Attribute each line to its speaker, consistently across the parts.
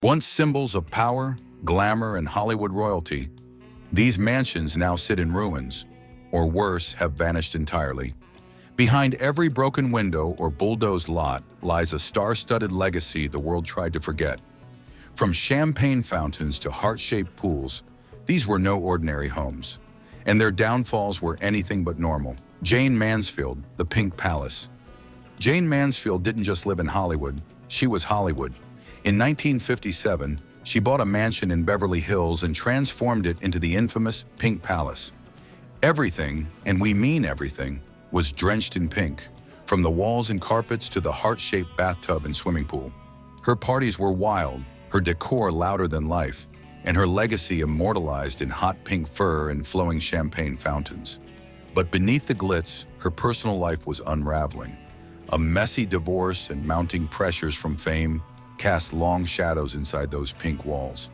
Speaker 1: Once symbols of power, glamour, and Hollywood royalty, these mansions now sit in ruins, or worse, have vanished entirely. Behind every broken window or bulldozed lot lies a star-studded legacy the world tried to forget. From champagne fountains to heart-shaped pools, these were no ordinary homes, and their downfalls were anything but normal. Jane Mansfield, the Pink Palace. Jane Mansfield didn't just live in Hollywood, she was Hollywood. In 1957, she bought a mansion in Beverly Hills and transformed it into the infamous Pink Palace. Everything, and we mean everything, was drenched in pink, from the walls and carpets to the heart-shaped bathtub and swimming pool. Her parties were wild, her decor louder than life, and her legacy immortalized in hot pink fur and flowing champagne fountains. But beneath the glitz, her personal life was unraveling. A messy divorce and mounting pressures from fame cast long shadows inside those pink walls.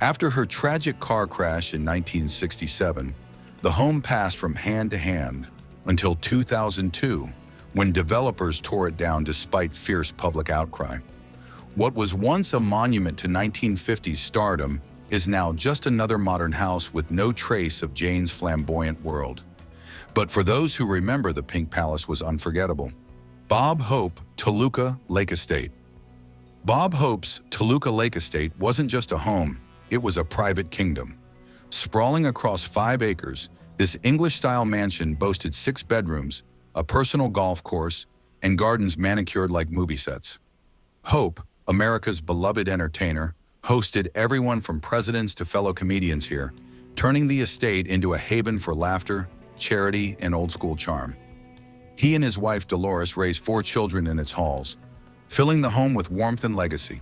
Speaker 1: After her tragic car crash in 1967, the home passed from hand to hand until 2002, when developers tore it down despite fierce public outcry. What was once a monument to 1950s stardom is now just another modern house with no trace of Jane's flamboyant world. But for those who remember, the Pink Palace was unforgettable. Bob Hope, Toluca Lake Estate. Bob Hope's Toluca Lake Estate wasn't just a home, it was a private kingdom. Sprawling across 5 acres, this English-style mansion boasted 6 bedrooms, a personal golf course, and gardens manicured like movie sets. Hope, America's beloved entertainer, hosted everyone from presidents to fellow comedians here, turning the estate into a haven for laughter, charity, and old-school charm. He and his wife Dolores raised 4 children in its halls, filling the home with warmth and legacy.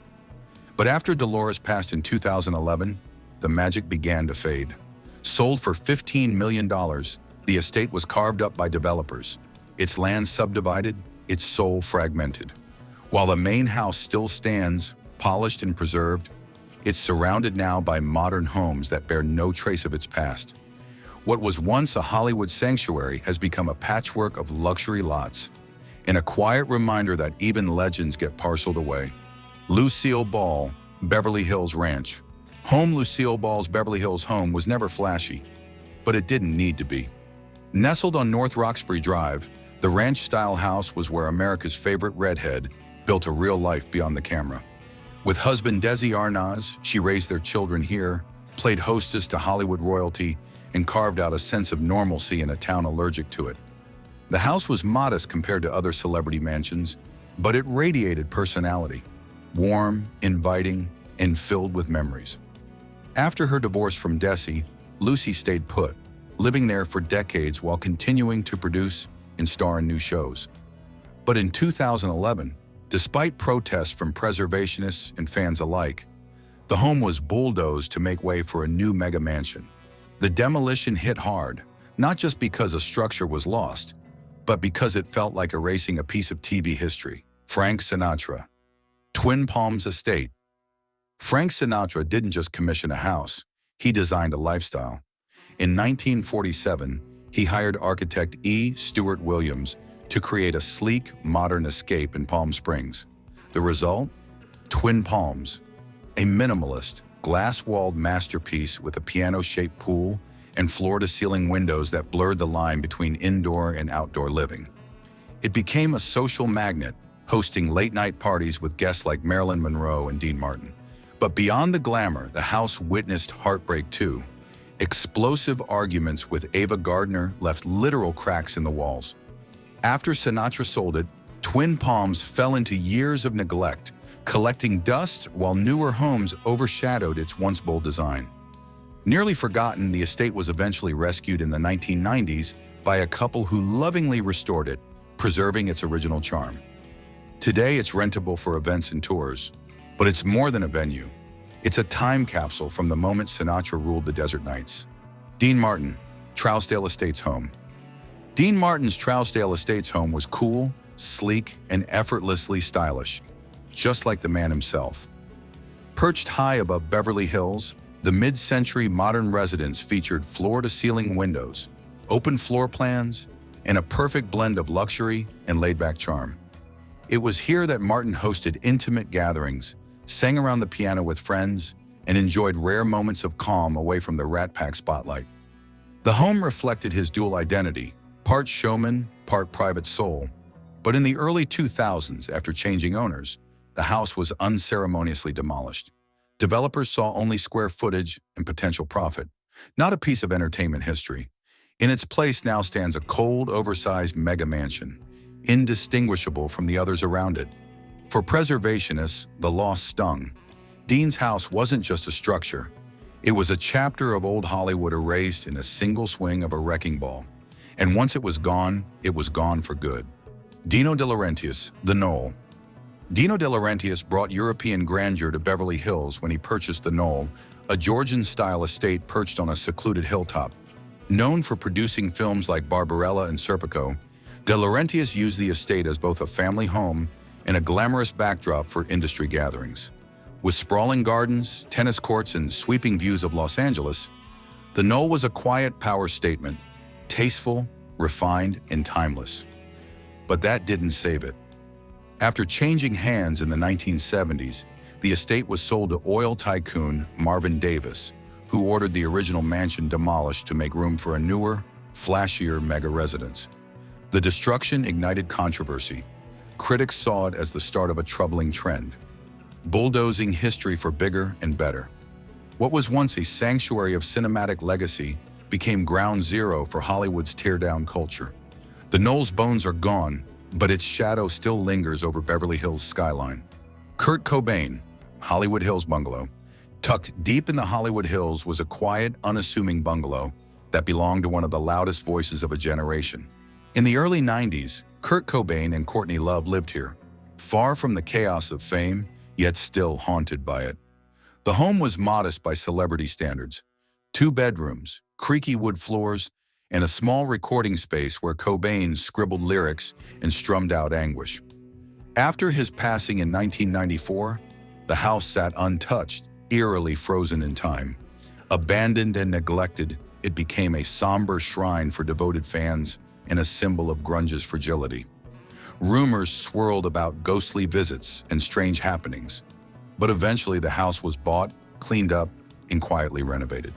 Speaker 1: But after Dolores passed in 2011, the magic began to fade. Sold for $15 million, the estate was carved up by developers, its land subdivided, its soul fragmented. While the main house still stands, polished and preserved, it's surrounded now by modern homes that bear no trace of its past. What was once a Hollywood sanctuary has become a patchwork of luxury lots, and a quiet reminder that even legends get parceled away. Lucille Ball, Beverly Hills Ranch. Lucille Ball's Beverly Hills home was never flashy, but it didn't need to be. Nestled on North Roxbury Drive, the ranch-style house was where America's favorite redhead built a real life beyond the camera. With husband Desi Arnaz, she raised their children here, played hostess to Hollywood royalty, and carved out a sense of normalcy in a town allergic to it. The house was modest compared to other celebrity mansions, but it radiated personality, warm, inviting, and filled with memories. After her divorce from Desi, Lucy stayed put, living there for decades while continuing to produce and star in new shows. But in 2011, despite protests from preservationists and fans alike, the home was bulldozed to make way for a new mega mansion. The demolition hit hard, not just because a structure was lost, but because it felt like erasing a piece of TV history. Frank Sinatra. Twin Palms Estate. Frank Sinatra didn't just commission a house, he designed a lifestyle. In 1947, he hired architect E. Stewart Williams to create a sleek, modern escape in Palm Springs. The result? Twin Palms, a minimalist, glass-walled masterpiece with a piano-shaped pool and floor-to-ceiling windows that blurred the line between indoor and outdoor living. It became a social magnet, hosting late-night parties with guests like Marilyn Monroe and Dean Martin. But beyond the glamour, the house witnessed heartbreak too. Explosive arguments with Ava Gardner left literal cracks in the walls. After Sinatra sold it, Twin Palms fell into years of neglect, collecting dust while newer homes overshadowed its once bold design. Nearly forgotten, the estate was eventually rescued in the 1990s by a couple who lovingly restored it, preserving its original charm. Today, it's rentable for events and tours, but it's more than a venue. It's a time capsule from the moment Sinatra ruled the desert nights. Dean Martin, Trousdale Estates home. Dean Martin's Trousdale Estates home was cool, sleek, and effortlessly stylish, just like the man himself. Perched high above Beverly Hills, the mid-century modern residence featured floor-to-ceiling windows, open floor plans, and a perfect blend of luxury and laid-back charm. It was here that Martin hosted intimate gatherings, sang around the piano with friends, and enjoyed rare moments of calm away from the Rat Pack spotlight. The home reflected his dual identity, part showman, part private soul. But in the early 2000s, after changing owners, the house was unceremoniously demolished. Developers saw only square footage and potential profit, not a piece of entertainment history. In its place now stands a cold, oversized mega mansion, indistinguishable from the others around it. For preservationists, the loss stung. Dean's house wasn't just a structure. It was a chapter of old Hollywood erased in a single swing of a wrecking ball. And once it was gone for good. Dino De Laurentiis, the Knoll. Dino De Laurentiis brought European grandeur to Beverly Hills when he purchased the Knoll, a Georgian-style estate perched on a secluded hilltop. Known for producing films like Barbarella and Serpico, De Laurentiis used the estate as both a family home and a glamorous backdrop for industry gatherings. With sprawling gardens, tennis courts, and sweeping views of Los Angeles, the Knoll was a quiet power statement, tasteful, refined, and timeless. But that didn't save it. After changing hands in the 1970s, the estate was sold to oil tycoon Marvin Davis, who ordered the original mansion demolished to make room for a newer, flashier mega residence. The destruction ignited controversy. Critics saw it as the start of a troubling trend, bulldozing history for bigger and better. What was once a sanctuary of cinematic legacy became ground zero for Hollywood's teardown culture. The Knoll's bones are gone, but its shadow still lingers over Beverly Hills' skyline. Kurt Cobain, Hollywood Hills Bungalow. Tucked deep in the Hollywood Hills was a quiet, unassuming bungalow that belonged to one of the loudest voices of a generation. In the early 90s, Kurt Cobain and Courtney Love lived here, far from the chaos of fame, yet still haunted by it. The home was modest by celebrity standards. 2 bedrooms, creaky wood floors, and a small recording space where Cobain scribbled lyrics and strummed out anguish. After his passing in 1994, the house sat untouched, eerily frozen in time. Abandoned and neglected, it became a somber shrine for devoted fans and a symbol of grunge's fragility. Rumors swirled about ghostly visits and strange happenings, but eventually the house was bought, cleaned up, and quietly renovated.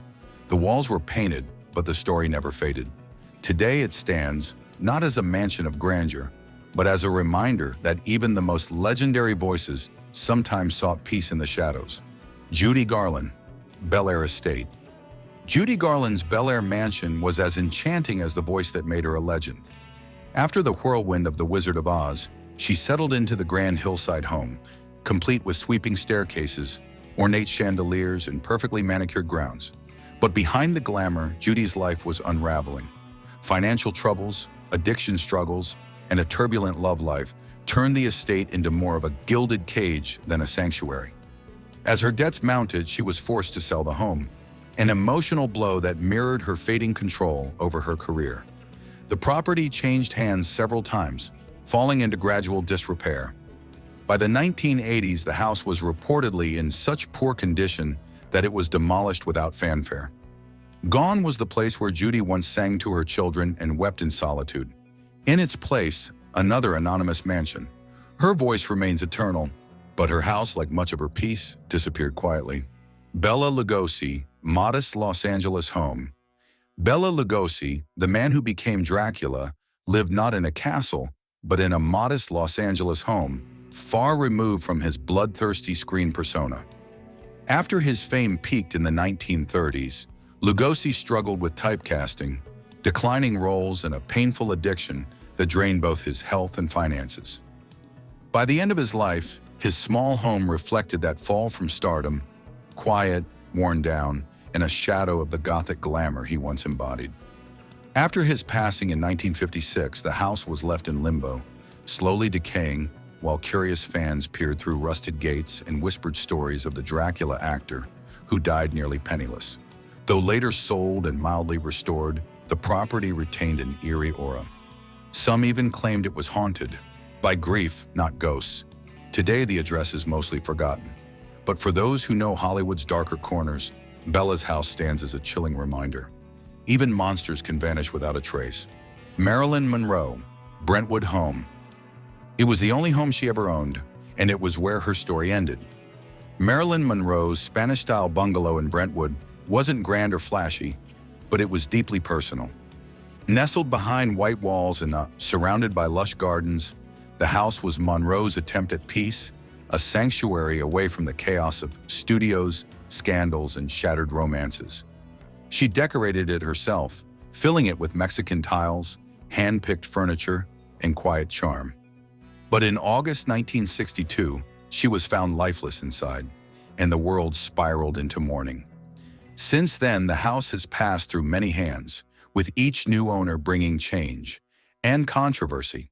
Speaker 1: The walls were painted, but the story never faded. Today it stands, not as a mansion of grandeur, but as a reminder that even the most legendary voices sometimes sought peace in the shadows. Judy Garland, Bel Air Estate. Judy Garland's Bel Air mansion was as enchanting as the voice that made her a legend. After the whirlwind of The Wizard of Oz, she settled into the grand hillside home, complete with sweeping staircases, ornate chandeliers, and perfectly manicured grounds. But behind the glamour, Judy's life was unraveling. Financial troubles, addiction struggles, and a turbulent love life turned the estate into more of a gilded cage than a sanctuary. As her debts mounted, she was forced to sell the home, an emotional blow that mirrored her fading control over her career. The property changed hands several times, falling into gradual disrepair. By the 1980s, the house was reportedly in such poor condition that it was demolished without fanfare. Gone was the place where Judy once sang to her children and wept in solitude. In its place, another anonymous mansion. Her voice remains eternal, but her house, like much of her peace, disappeared quietly. Bela Lugosi, modest Los Angeles home. Bela Lugosi, the man who became Dracula, lived not in a castle, but in a modest Los Angeles home, far removed from his bloodthirsty screen persona. After his fame peaked in the 1930s, Lugosi struggled with typecasting, declining roles, and a painful addiction that drained both his health and finances. By the end of his life, his small home reflected that fall from stardom, quiet, worn down, and a shadow of the Gothic glamour he once embodied. After his passing in 1956, the house was left in limbo, slowly decaying, while curious fans peered through rusted gates and whispered stories of the Dracula actor who died nearly penniless. Though later sold and mildly restored, the property retained an eerie aura. Some even claimed it was haunted by grief, not ghosts. Today, the address is mostly forgotten. But for those who know Hollywood's darker corners, Bella's house stands as a chilling reminder. Even monsters can vanish without a trace. Marilyn Monroe, Brentwood home. It was the only home she ever owned, and it was where her story ended. Marilyn Monroe's Spanish-style bungalow in Brentwood wasn't grand or flashy, but it was deeply personal. Nestled behind white walls and surrounded by lush gardens, the house was Monroe's attempt at peace, a sanctuary away from the chaos of studios, scandals, and shattered romances. She decorated it herself, filling it with Mexican tiles, hand-picked furniture, and quiet charm. But in August 1962, she was found lifeless inside, and the world spiraled into mourning. Since then, the house has passed through many hands, with each new owner bringing change and controversy.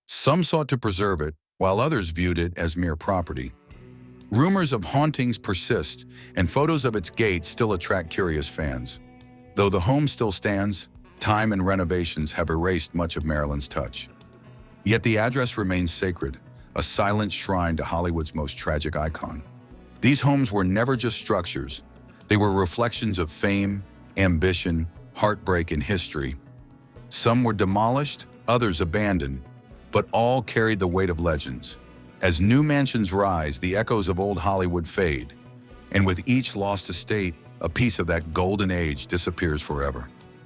Speaker 1: Some sought to preserve it, while others viewed it as mere property. Rumors of hauntings persist, and photos of its gate still attract curious fans. Though the home still stands, time and renovations have erased much of Marilyn's touch. Yet the address remains sacred, a silent shrine to Hollywood's most tragic icon. These homes were never just structures. They were reflections of fame, ambition, heartbreak, and history. Some were demolished, others abandoned, but all carried the weight of legends. As new mansions rise, the echoes of old Hollywood fade, and with each lost estate, a piece of that golden age disappears forever.